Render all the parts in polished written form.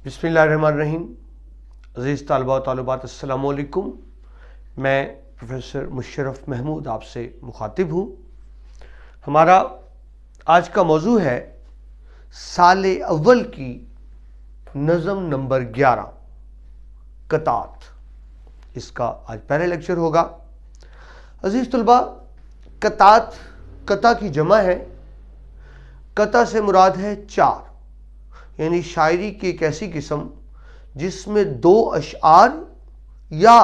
बिस्मिल्लाहिर्रहमानिर्रहीम। अज़ीज़ तालिबा व तालिबात, अस्सलामु अलैकुम। मैं प्रोफेसर मुशर्रफ महमूद आपसे मुखातिब हूँ। हमारा आज का मौजू है साल अव्वल की नज़म नंबर 11 कतात। इसका आज पहला लेक्चर होगा। अज़ीज़ तलबा, कतात कता की जमा है। कता से मुराद है चार, यानी शायरी की एक ऐसी किस्म जिसमें दो अशआर या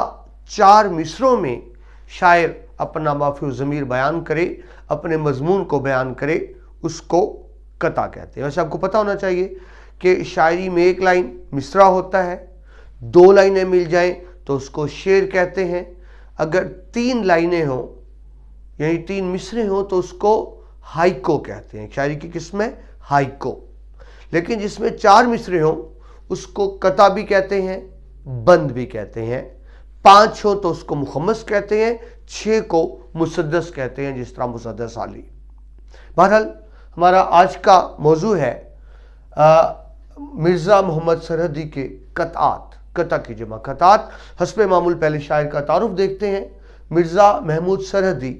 चार मिसरों में शायर अपना माफ़ी ज़मीर बयान करे, अपने मजमून को बयान करे, उसको कता कहते हैं। वैसे आपको पता होना चाहिए कि शायरी में एक लाइन मिसरा होता है, दो लाइनें मिल जाएं तो उसको शेर कहते हैं। अगर तीन लाइनें हों यानी तीन मिसरे हों तो उसको हाइको कहते हैं। शायरी की किस्म है हाइको। लेकिन जिसमें चार मिसरे हों उसको कता भी कहते हैं, बंद भी कहते हैं। पांच हो तो उसको मुखम्मस कहते हैं, छह को मुसद्दस कहते हैं, जिस तरह मुसद्दस आली। बहरहाल हमारा आज का मौजू है मिर्ज़ा मोहम्मद सरहदी के कतात। कता की जमा कतात। हस्बे मामूल पहले शायर का तारुफ देखते हैं। मिर्ज़ा महमूद सरहदी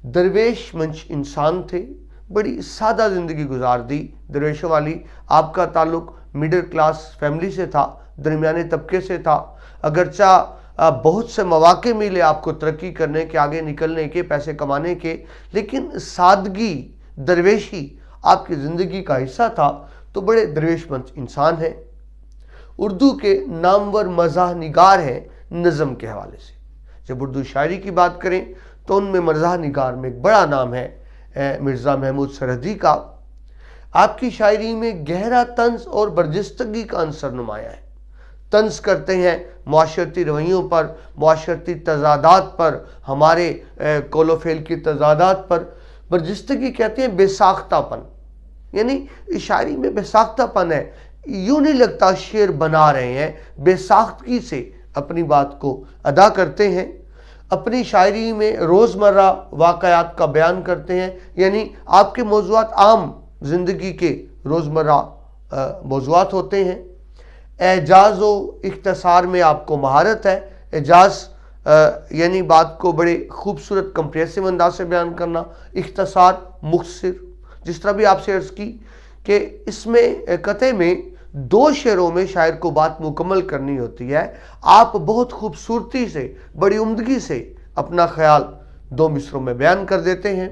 दरवेश मंच इंसान थे। बड़ी सादा ज़िंदगी गुजार दी, दरवेशों वाली। आपका ताल्लुक़ मिडिल क्लास फैमिली से था, दरमियाने तबके से था। अगरचा बहुत से मौक़े मिले आपको तरक्की करने के, आगे निकलने के, पैसे कमाने के, लेकिन सादगी दरवेशी आपकी ज़िंदगी का हिस्सा था। तो बड़े दरवेशमंद इंसान हैं। उर्दू के नामवर मज़ाह निगार हैं नज़म के हवाले से। जब उर्दू शायरी की बात करें तो उनमें मज़ाह निगार में एक बड़ा नाम है मिर्ज़ा महमूद सरहदी का। आपकी शायरी में गहरा तंज और बर्जस्तगी का अंसर नुमाया है। तंज करते हैं मुआशरती रवैयों पर, मुआशरती तजादात पर, हमारे कोलोफेल की तजादात पर। बर्जस्तगी कहते हैं बेसाख्तापन, यानी शायरी में बेसाख्तापन है। यूँ नहीं लगता शेर बना रहे हैं, बेसाख्तगी से अपनी बात को अदा करते हैं। अपनी शायरी में रोज़मर्रा वाक़यात का बयान करते हैं, यानी आपके मौज़ूआत आम ज़िंदगी के रोज़मर्रा मौज़ूआत होते हैं। एजाज़ व इख्तिसार में आपको महारत है। एजाज़ यानी बात को बड़े खूबसूरत कंप्रेसिव अंदाज से बयान करना, इख्तिसार मुख्तसर। जिस तरह भी आपसे अर्ज़ की कि इसमें कते में दो शेरों में शायर को बात मुकम्मल करनी होती है। आप बहुत खूबसूरती से, बड़ी उम्दगी से अपना ख्याल दो मिसरों में बयान कर देते हैं।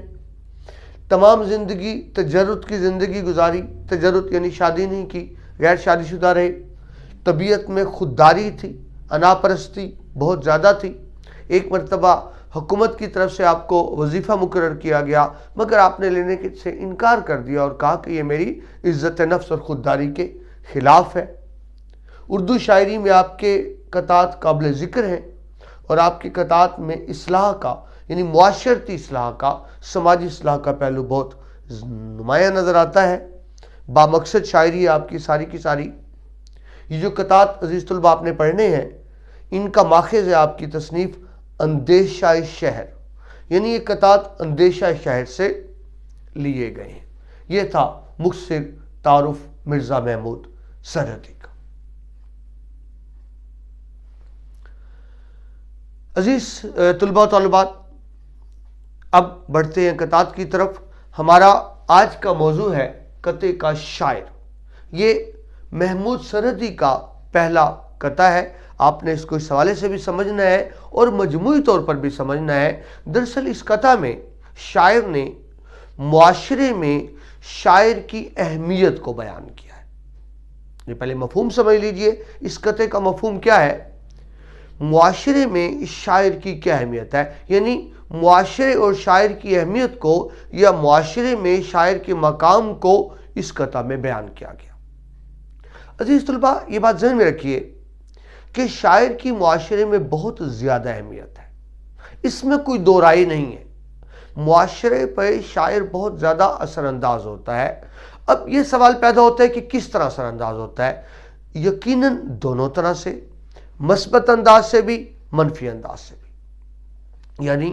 तमाम ज़िंदगी तजर्रुद की ज़िंदगी गुजारी। तजर्रुद यानी शादी नहीं की, गैर शादीशुदा रहे। तबीयत में खुददारी थी, अनापरस्ती बहुत ज़्यादा थी। एक मरतबा हुकूमत की तरफ से आपको वजीफ़ा मुकर्रर किया गया, मगर आपने लेने से इनकार कर दिया और कहा कि ये मेरी इज़्ज़त नफ्स और ख़ुददारी के ख़िलाफ़ है। उर्दू शायरी में आपके कतात काबिल ज़िक्र हैं और आपकी कतात में इस्लाह का, यानी मुआशरती इस्लाह का, समाजी इस्लाह का पहलू बहुत नुमाया नज़र आता है। बामकसद शायरी है आपकी सारी की सारी। ये जो कतात अज़ीज़ तलबा आपने पढ़ने हैं, इनका माखज़ है आपकी तसनीफ़ अंदेशा शहर, यानी ये कतात अंदेशा शहर से लिए गए हैं। ये था मुख्तसर तारुफ मिर्ज़ा महमूद सरहदी का। अज़ीज़ तलबा व तालिबात, अब बढ़ते हैं कतात की तरफ। हमारा आज का मौजू है कते का शायर। ये महमूद सरहदी का पहला कता है। आपने इसको इस हवाले से भी समझना है और मजमूई तौर पर भी समझना है। दरअसल इस कता में शायर ने मुआशरे में शायर की अहमियत को बयान किया है। ये पहले मफहूम समझ लीजिए, इस कते का मफहूम क्या है। मुआशरे में शायर की क्या अहमियत है, यानी मुआशरे और शायर की अहमियत को या मुआशरे में शायर के मकाम को इस कता में बयान किया गया। अज़ीज़ तलबा, ये बात ज़हन में रखिए कि शायर की मुआशरे में बहुत ज़्यादा अहमियत है, इसमें कोई दो राय नहीं है। मुआशरे पर शायर बहुत ज़्यादा असरअंदाज होता है। अब ये सवाल पैदा होता है कि किस तरह असरअंदाज होता है। यकीनन दोनों तरह से, मस्बत अंदाज से भी, मनफी अंदाज से भी। यानी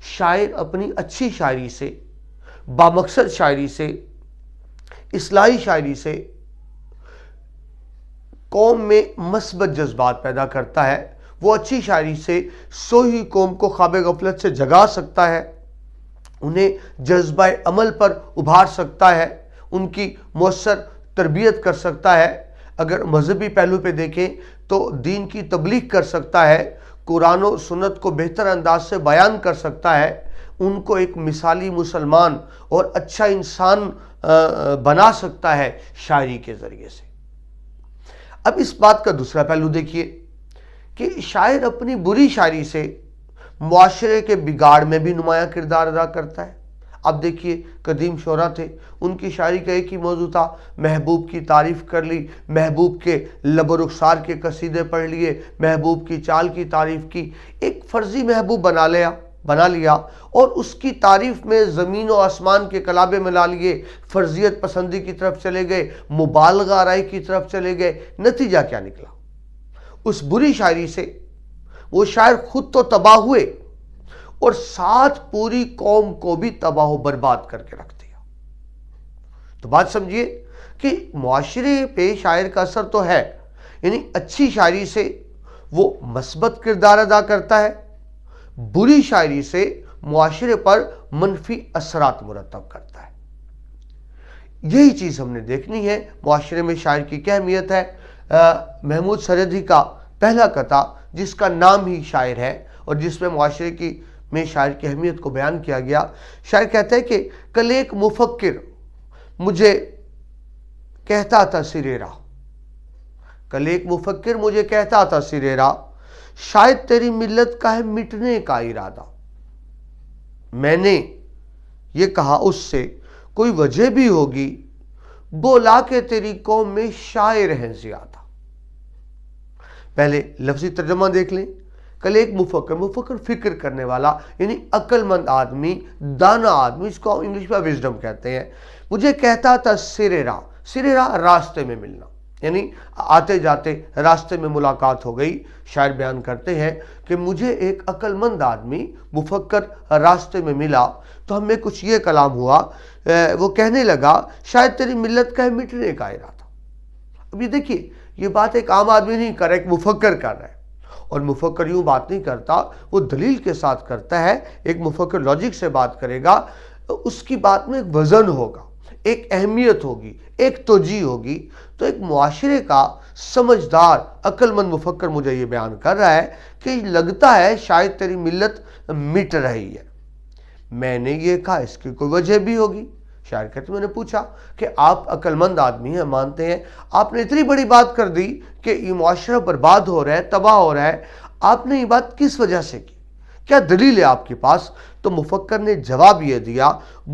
शायर अपनी अच्छी शायरी से, बामकसद शायरी से, इस्लाही शायरी से قوم میں مثبت جذبات پیدا کرتا ہے، وہ اچھی شاعری سے سوئی قوم کو خواب غفلت سے جگا سکتا ہے، انہیں جذبہ عمل پر ابھار سکتا ہے، ان کی مؤثر تربیت کر سکتا ہے۔ اگر مذہبی پہلو پہ دیکھیں تو دین کی تبلیغ کر سکتا ہے، قرآن و سنت کو بہتر انداز سے بیان کر سکتا ہے، ان کو ایک مثالی مسلمان اور اچھا انسان بنا سکتا ہے شاعری کے ذریعے سے۔ اب اس بات کا دوسرا پہلو دیکھیے کہ شاعر اپنی بری شاعری سے معاشرے کے بگاڑ میں بھی نمایاں کردار ادا کرتا ہے۔ اب دیکھیے قدیم شعراء تھے، ان کی شاعری کا ایک ہی موضوع تھا، محبوب کی تعریف کر لی، محبوب کے لب و رخسار کے قصیدے پڑھ لیے، محبوب کی چال کی تعریف کی، ایک فرضی محبوب بنا لیا اور اس کی تعریف میں زمین و آسمان کے کلابے ملا لیے، فرضیت پسندی کی طرف چلے گئے، مبالغہ آرائی کی طرف چلے گئے۔ نتیجہ کیا نکلا؟ اس بری شاعری سے وہ شاعر خود تو تباہ ہوئے اور ساتھ پوری قوم کو بھی تباہ و برباد کر کے رکھ دیا۔ تو بات سمجھیے کہ معاشرے پہ شاعر کا اثر تو ہے، یعنی اچھی شاعری سے وہ مثبت کردار ادا کرتا ہے، بری شاعری سے معاشرے پر منفی اثرات مرتب کرتا ہے۔ یہی چیز ہم نے دیکھنی ہے معاشرے میں شاعر کی کیا اہمیت ہے۔ محمود سرحدی کا پہلا قطعہ جس کا نام ہی شاعر ہے اور جس میں معاشرے میں شاعر کی اہمیت کو بیان کیا گیا، شاعر کہتا ہے کہ کل ایک مفکر مجھے کہتا تھا سرے راہ، کل ایک مفکر مجھے کہتا تھا سرے راہ، شاید تیری ملت کا ہے مٹنے کا ارادہ۔ میں نے یہ کہا اس سے کوئی وجہ بھی ہوگی، بولا کہ تیری قوم میں شاعر ہیں زیادہ۔ پہلے لفظی ترجمہ دیکھ لیں۔ کل ایک مفکر فکر کرنے والا، یعنی عقل مند آدمی، دانا آدمی، اس کو انگلش میں وزڈم کہتے ہیں، مجھے کہتا تھا سرے راہ راستے میں ملنا، یعنی آتے جاتے راستے میں ملاقات ہو گئی۔ شاعر بیان کرتے ہیں کہ مجھے ایک عقل مند آدمی مفکر راستے میں ملا تو ہم میں کچھ یہ کلام ہوا، وہ کہنے لگا شاید تیری ملت کا ہے مٹنے کا ارادہ۔ اب یہ دیکھیے، یہ بات ایک عام آدمی نہیں کر رہا، ایک مفکر کر رہا ہے، اور مفکر یوں بات نہیں کرتا، وہ دلیل کے ساتھ کرتا ہے۔ ایک مفکر لاجک سے بات کرے گا، اس کی بات میں ایک وزن ہوگا، ایک اہمیت ہوگی، ایک توجیہ ہوگی۔ تو ایک معاشرے کا سمجھدار عقل مند مفکر مجھے یہ بیان کر رہا ہے کہ لگتا ہے شاید تیری ملت مٹ رہی ہے۔ میں نے یہ کہا اس کی کوئی وجہ بھی ہوگی۔ شاعر کہتے میں نے پوچھا کہ آپ عقل مند آدمی ہیں، مانتے ہیں، آپ نے اتنی بڑی بات کر دی کہ یہ معاشرہ برباد ہو رہا ہے، تباہ ہو رہا ہے، آپ نے یہ بات کس وجہ سے کی؟ کیا دلیل ہے آپ کے پاس؟ تو مفکر نے جواب یہ دیا،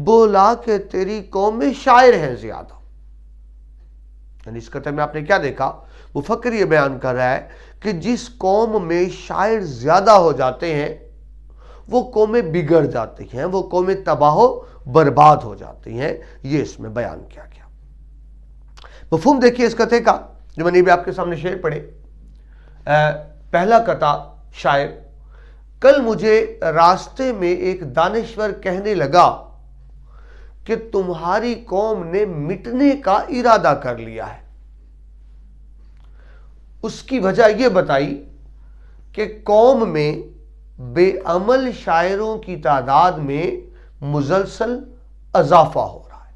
بولا کہ تیری قوم میں شاعر ہیں زیادہ۔ یعنی اس قطعے میں آپ نے کیا دیکھا؟ مفکر یہ بیان کر رہا ہے کہ جس قوم میں شاعر زیادہ ہو جاتے ہیں وہ قومیں بگڑ جاتی ہیں، وہ قومیں تباہ و برباد ہو جاتی ہیں۔ یہ اس میں بیان کیا گیا۔ مفہوم دیکھیے اس قطعے کا جو میں نے بھی آپ کے سامنے شعر پڑھے۔ پہلا قطعہ شاعر، کل مجھے راستے میں ایک دانشور کہنے لگا کہ تمہاری قوم نے مٹنے کا ارادہ کر لیا ہے۔ اس کی وجہ یہ بتائی کہ قوم میں بے عمل شاعروں کی تعداد میں مسلسل اضافہ ہو رہا ہے۔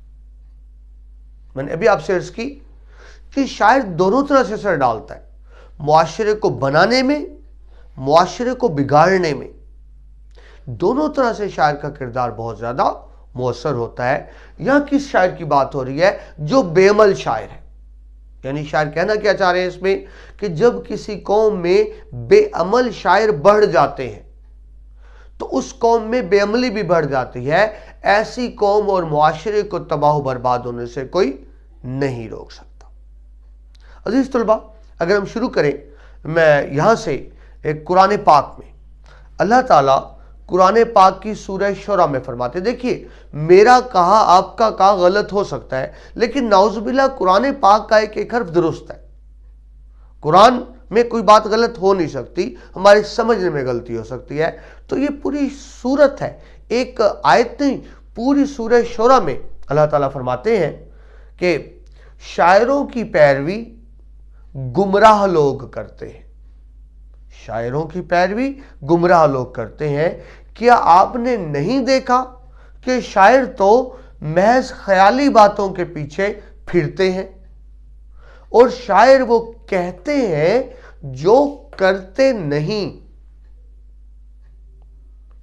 میں نے ابھی آپ سے عرض کی کہ شاعر دونوں طرح سے اثر ڈالتا ہے، معاشرے کو بنانے میں، معاشرے کو بگاڑنے میں، دونوں طرح سے شاعر کا کردار بہت زیادہ مؤثر ہوتا ہے۔ یہاں کس شاعر کی بات ہو رہی ہے؟ جو بے عمل شاعر ہے۔ یعنی شاعر کہنا کیا چاہ رہے ہیں اس میں کہ جب کسی قوم میں بے عمل شاعر بڑھ جاتے ہیں تو اس قوم میں بے عملی بھی بڑھ جاتی ہے۔ ایسی قوم اور معاشرے کو تباہ و برباد ہونے سے کوئی نہیں روک سکتا۔ عزیز طلبہ، اگر ہم شروع کریں میں یہاں سے ایک قرآن پاک میں، اللہ تعالیٰ قرآن پاک کی سورہ شعراء میں فرماتے، دیکھیے میرا کہا آپ کا کہا غلط ہو سکتا ہے، لیکن نعوذ باللہ قرآن پاک کا ایک حرف درست ہے۔ قرآن میں کوئی بات غلط ہو نہیں سکتی، ہمارے سمجھنے میں غلطی ہو سکتی ہے۔ تو یہ پوری سورت ہے، ایک آیت نہیں، پوری سورہ شعراء میں اللہ تعالیٰ فرماتے ہیں کہ شاعروں کی پیروی गुमराह लोग करते हैं। शायरों की पैरवी गुमराह लोग करते हैं। क्या आपने नहीं देखा कि शायर तो महज ख्याली बातों के पीछे फिरते हैं, और शायर वो कहते हैं जो करते नहीं।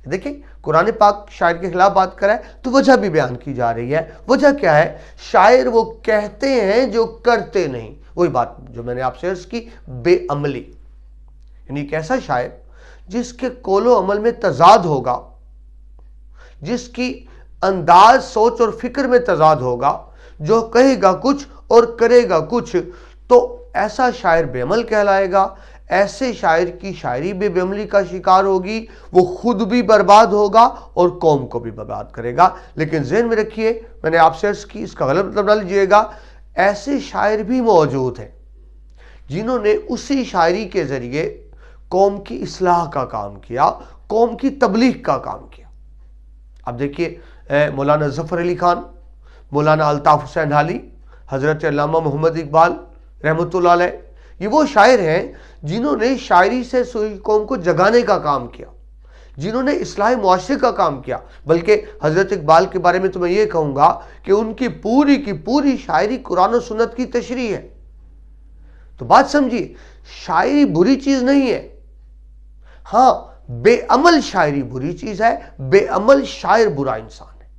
देखिए, कुरान पाक शायर के खिलाफ बात कर रहा है तो वजह भी बयान की जा रही है। वजह क्या है? शायर वो कहते हैं जो करते नहीं। वही बात जो मैंने आपसे अर्ज की, बेअमली। यानी एक ऐसा शायर जिसके कोलो अमल में तजाद होगा, जिसकी अंदाज सोच और फिक्र में तजाद होगा, जो कहेगा कुछ और करेगा कुछ, तो ऐसा शायर बेअमल कहलाएगा। ऐसे शायर की शायरी भी बेअमली का शिकार होगी, वो खुद भी बर्बाद होगा और कौम को भी बर्बाद करेगा। लेकिन ज़हन में रखिए, मैंने आपसे अर्ज की, इसका गलत मतलब ना लीजिएगा, ऐसे शायर भी मौजूद हैं जिन्होंने उसी शायरी के जरिए कौम की इस्लाह का काम किया, कौम की तबलीग का काम किया। अब देखिए, मौलाना ज़फ़र अली खान, मौलाना अल्ताफ़ हुसैन हाली, हज़रत अल्लामा मोहम्मद इकबाल रहमतुल्लाह अलैह, ये वो शायर हैं जिन्होंने शायरी से कौम को जगाने का काम किया, जिन्होंने इस्लाह मुआशरे का काम किया। बल्कि हज़रत इकबाल के बारे में तो मैं ये कहूँगा कि उनकी पूरी की पूरी शायरी कुरान और सुन्नत की तशरीह है। तो बात समझिए, शायरी बुरी चीज़ नहीं है। हाँ, बेअमल शायरी बुरी चीज़ है, बेअमल शायर बुरा इंसान है।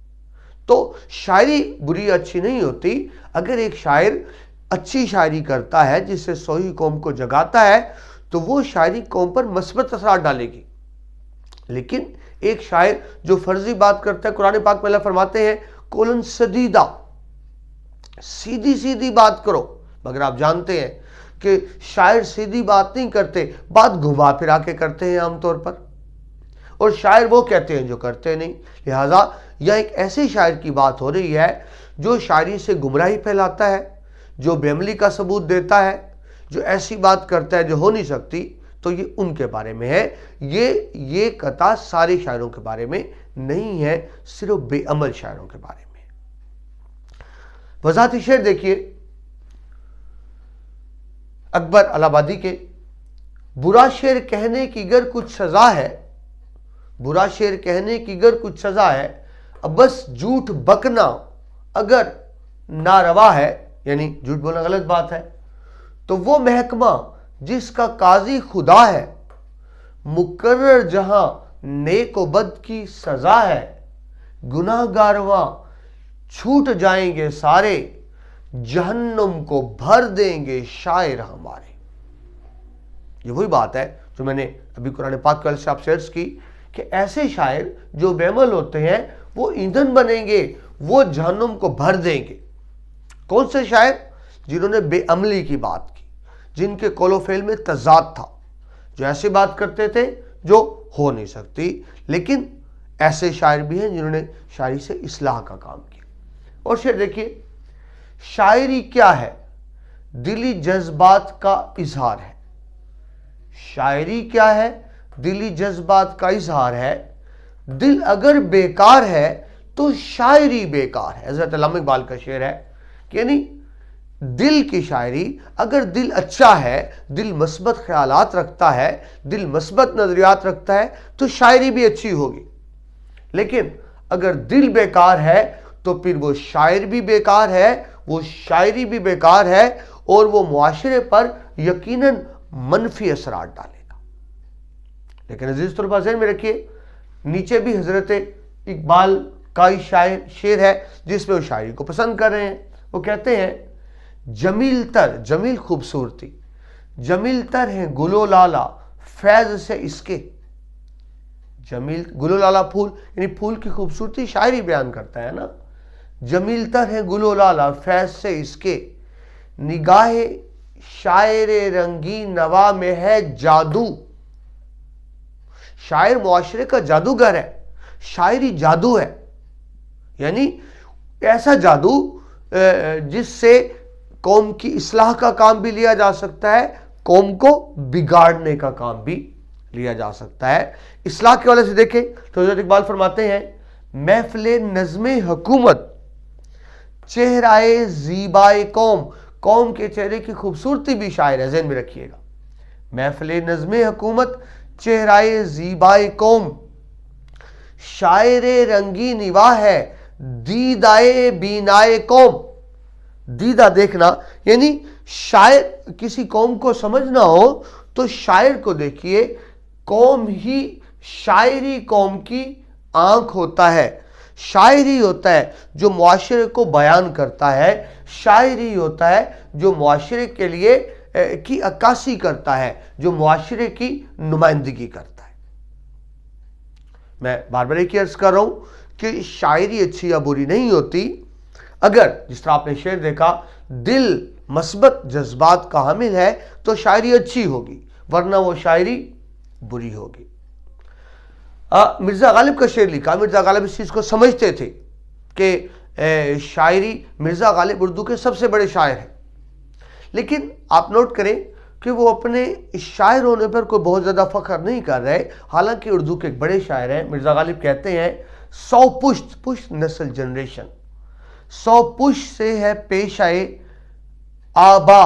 तो शायरी बुरी अच्छी नहीं होती। अगर एक शायर अच्छी शायरी करता है जिससे सोही कौम को जगाता है, तो वो शायरी कौम पर मस्बत असर डालेगी। लेकिन एक शायर जो फर्जी बात करता है, कुरान पाक में अल्लाह फरमाते हैं कोलन सदीदा, सीधी सीधी बात करो। मगर आप जानते हैं कि शायर सीधी बात नहीं करते, बात घुमा फिरा के करते हैं आमतौर पर, और शायर वो कहते हैं जो करते नहीं। लिहाजा यह एक ऐसे शायर की बात हो रही है जो शायरी से गुमराही फैलाता है, जो बेअमली का सबूत देता है, जो ऐसी बात करता है जो हो नहीं सकती। तो ये उनके बारे में है। ये कथा सारे शायरों के बारे में नहीं है, सिर्फ बेअमल शायरों के बारे में। वजाहती शेर देखिए अकबर इलाहाबादी के, बुरा शेर कहने की गर कुछ सजा है, बुरा शेर कहने की गर कुछ सजा है, अब बस झूठ बकना अगर नारवा है, यानी झूठ बोलना गलत बात है, तो वो महकमा जिसका काजी खुदा है, मुकर्रर जहां नेक व बद की सजा है, गुनाहगारवां छूट जाएंगे सारे, जहन्नुम को भर देंगे शायर हमारे। ये वही बात है जो मैंने अभी कुरान पाक कल से आपसे अर्ज की कि ऐसे शायर जो बेअमल होते हैं वो ईंधन बनेंगे, वो जहन्नुम को भर देंगे। कौन से शायर? जिन्होंने बेअमली की बात की, जिनके कौलो फेल में तजाद था, जो ऐसी बात करते थे जो हो नहीं सकती। लेकिन ऐसे शायर भी हैं जिन्होंने शायरी से इस्लाह का काम किया। और शेर देखिए, शायरी क्या है? दिली जज्बात का इजहार है। शायरी क्या है? दिली जज्बात का इजहार है। दिल अगर बेकार है तो शायरी बेकार है। हज़रत अल्लामा इकबाल का शेर है, यानी दिल की शायरी, अगर दिल अच्छा है, दिल मस्बत ख्यालात रखता है, दिल मस्बत नजरियात रखता है, तो शायरी भी अच्छी होगी। लेकिन अगर दिल बेकार है तो फिर वो शायर भी बेकार है, वो शायरी भी बेकार है, और वो मुआशरे पर यकीनन मनफी असरात डालेगा। लेकिन अजीज तौर पर ज़हन में रखिए, नीचे भी हजरत इकबाल का ही शेर है जिसमें वो शायरी को पसंद कर रहे हैं। वो कहते हैं जमील तर, जमील खूबसूरती, जमील तर है गुलो लाला फैज से इसके। जमील, गुलो लाला फूल, यानी फूल की खूबसूरती शायरी बयान करता है ना। जमील तर है गुलो लाला फैज से इसके, निगाहे शायरे रंगी नवा में है जादू। शायर मुआशरे का जादूगर है, शायरी जादू है, यानी ऐसा जादू जिससे कौम की इस्लाह का काम भी लिया जा सकता है, कौम को बिगाड़ने का काम भी लिया जा सकता है। इस्लाह के वाले से देखें तो हज़रत इकबाल फरमाते हैं महफिले नज़्मे हुकूमत, चेहराए ज़ीबाए कौम قوم کے چہرے کی خوبصورتی بھی شاعر ہے، ذہن میں رکھیے گا۔ محفل نظم حکومت چہرائے زیبائے قوم، شاعر رنگی نواح ہے دیدائے بینائے قوم۔ دیدہ دیکھنا یعنی شاعر کسی قوم کو سمجھنا ہو تو شاعر کو دیکھیے، قوم ہی شاعری قوم کی آنکھ ہوتا ہے، شاعری ہوتا ہے جو معاشرے کو بیان کرتا ہے، شاعری ہوتا ہے جو معاشرے کے لیے کی عکاسی کرتا ہے، جو معاشرے کی نمائندگی کرتا ہے۔ میں بار بار ایک عرض کر رہا ہوں کہ شاعری اچھی یا بری نہیں ہوتی، اگر جس طرح آپ نے شعر دیکھا دل مثبت جذبات کا حامل ہے تو شاعری اچھی ہوگی، ورنہ وہ شاعری بری ہوگی۔ مرزا غالب کا شعر لکھا، مرزا غالب اس چیز کو سمجھتے تھے کہ شاعری، مرزا غالب اردو کے سب سے بڑے شاعر ہیں، لیکن آپ نوٹ کریں کہ وہ اپنے شاعر ہونے پر کوئی بہت زیادہ فخر نہیں کر رہے، حالانکہ اردو کے ایک بڑے شاعر ہیں۔ مرزا غالب کہتے ہیں 100 پشت نسل جنریشن، 100 پشت سے ہے پیش آئے آبا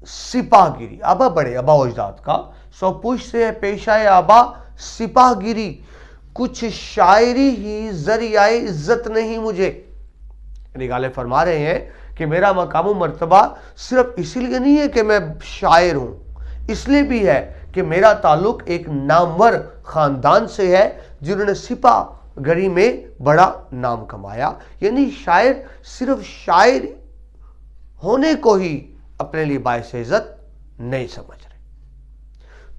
سپاہ گیری، آبا بڑے آبا اجداد کا، 100 پشت سے ہے پیش آئے آبا سپاہ گیری، کچھ شاعری ہی ذریعہ عزت نہیں مجھے۔ یعنی غالب فرما رہے ہیں کہ میرا مقام و مرتبہ صرف اسی لیے نہیں ہے کہ میں شاعر ہوں، اس لیے بھی ہے کہ میرا تعلق ایک نامور خاندان سے ہے جنہوں نے سپاہ گری میں بڑا نام کمایا۔ یعنی شاعر صرف شاعر ہونے کو ہی اپنے لیے باعث عزت نہیں سمجھ رہے۔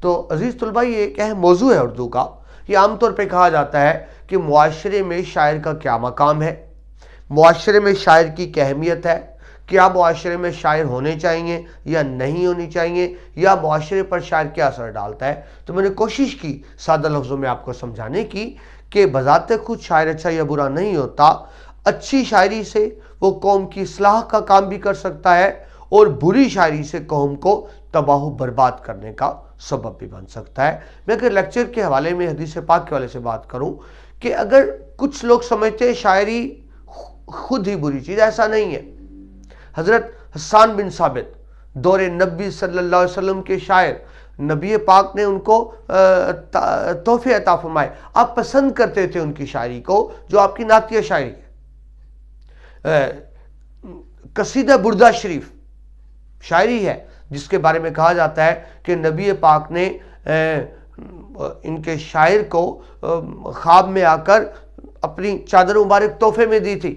تو عزیز طلبہ، یہ ایک اہم موضوع ہے اردو کا۔ یہ عام طور پہ کہا جاتا ہے کہ معاشرے میں شاعر کا کیا مقام ہے، معاشرے میں شاعر کی کیا اہمیت ہے، کیا معاشرے میں شاعر ہونے چاہیے یا نہیں ہونی چاہیے، یا معاشرے پر شاعر کیا اثر ڈالتا ہے۔ تو میں نے کوشش کی سادہ لفظوں میں آپ کو سمجھانے کی کہ بذات خود شاعر اچھا یا برا نہیں ہوتا، اچھی شاعری سے وہ قوم کی اصلاح کا کام بھی کر سکتا ہے، اور بری شاعری سے قوم کو تباہ و برباد کرنے کا سبب بھی بن سکتا ہے۔ میں اگر لیکچر کے حوالے میں حدیث پاک کے حوالے سے بات کروں کہ اگر کچھ لوگ سمجھتے ہیں شاعری خود ہی بری چیز، ایسا نہیں ہے۔ حضرت حسان بن ثابت دور نبی صلی اللہ علیہ وسلم کے شاعر، نبی پاک نے ان کو تحفے عطا فرمائے، آپ پسند کرتے تھے ان کی شاعری کو جو آپ کی نعتیہ شاعری ہے۔ قصیدہ بردہ شریف شاعری ہے جس کے بارے میں کہا جاتا ہے کہ نبی پاک نے ان کے شاعر کو خواب میں آ کر اپنی چادر مبارک تحفے میں دی تھی،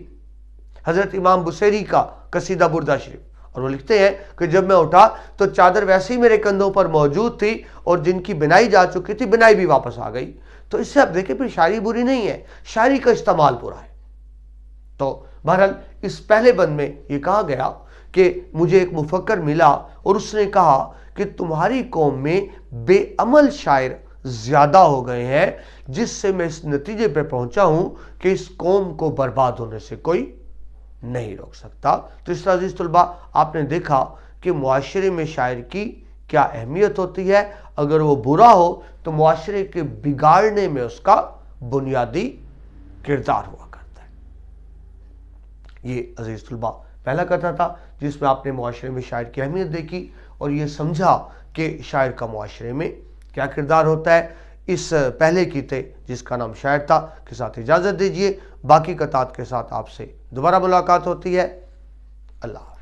حضرت امام بصیری کا قصیدہ بردہ شریف۔ اور وہ لکھتے ہیں کہ جب میں اٹھا تو چادر ویسے ہی میرے کندھوں پر موجود تھی، اور جن کی بنائی جا چکی تھی بنائی بھی واپس آ گئی۔ تو اس سے آپ دیکھیں پھر شاعری بری نہیں ہے، شاعری کا استعمال برا ہے۔ تو بہرحال اس پہلے بند میں یہ کہا گیا کہ مجھے ایک مفکر ملا اور اس نے کہا کہ تمہاری قوم میں بے عمل شاعر زیادہ ہو گئے ہیں، جس سے میں اس نتیجے پہ پہنچا ہوں کہ اس قوم کو برباد ہونے سے کوئی نہیں روک سکتا۔ تو اس طرح عزیز طلبہ آپ نے دیکھا کہ معاشرے میں شاعر کی کیا اہمیت ہوتی ہے، اگر وہ برا ہو تو معاشرے کے بگاڑنے میں اس کا بنیادی کردار ہوا کرتا ہے۔ یہ عزیز طلبہ پہلا قطعہ تھا جس میں آپ نے معاشرے میں شاعر کی اہمیت دیکھی اور یہ سمجھا کہ شاعر کا معاشرے میں کیا کردار ہوتا ہے۔ اس پہلے قطعے جس کا نام شاعر تھا کے ساتھ اجازت دیجیے، باقی قطعات کے ساتھ آپ سے دوبارہ ملاقات ہوتی ہے۔ اللہ حافظ۔